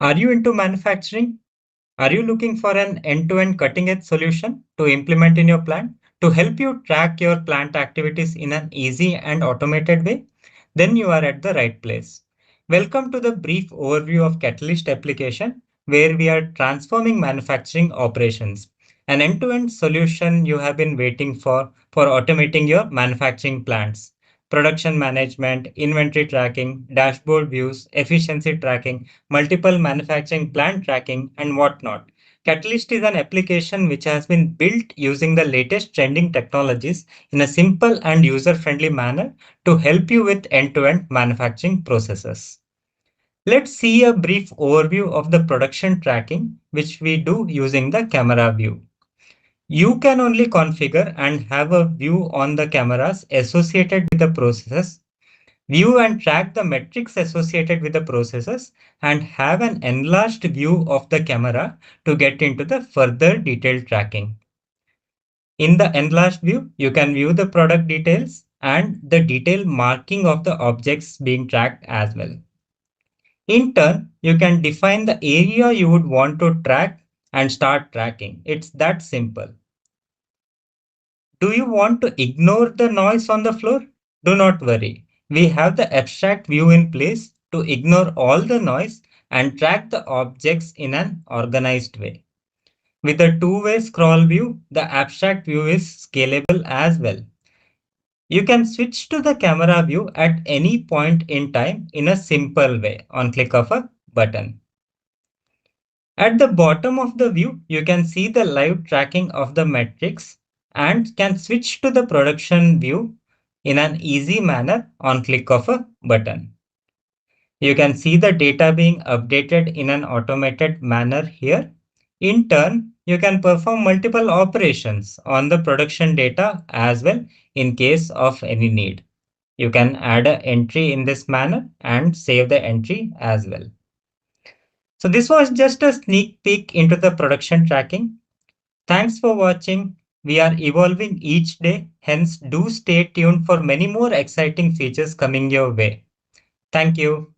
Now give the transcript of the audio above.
Are you into manufacturing? Are you looking for an end-to-end cutting-edge solution to implement in your plant to help you track your plant activities in an easy and automated way? Then you are at the right place. Welcome to the brief overview of Catalyst application, where we are transforming manufacturing operations. An end-to-end solution you have been waiting for automating your manufacturing plants. Production management, inventory tracking, dashboard views, efficiency tracking, multiple manufacturing plant tracking, and whatnot. Catalyst is an application which has been built using the latest trending technologies in a simple and user-friendly manner to help you with end-to-end manufacturing processes. Let's see a brief overview of the production tracking, which we do using the camera view. You can only configure and have a view on the cameras associated with the processes, view and track the metrics associated with the processes, and have an enlarged view of the camera to get into the further detailed tracking. In the enlarged view, you can view the product details and the detailed marking of the objects being tracked as well. In turn, you can define the area you would want to track and start tracking. It's that simple. Do you want to ignore the noise on the floor? Do not worry. We have the abstract view in place to ignore all the noise and track the objects in an organized way. With a two-way scroll view, the abstract view is scalable as well. You can switch to the camera view at any point in time in a simple way on click of a button. At the bottom of the view, you can see the live tracking of the metrics and can switch to the production view in an easy manner on click of a button. You can see the data being updated in an automated manner here. In turn, you can perform multiple operations on the production data as well in case of any need. You can add an entry in this manner and save the entry as well. So this was just a sneak peek into the production tracking. Thanks for watching. We are evolving each day, hence do stay tuned for many more exciting features coming your way. Thank you.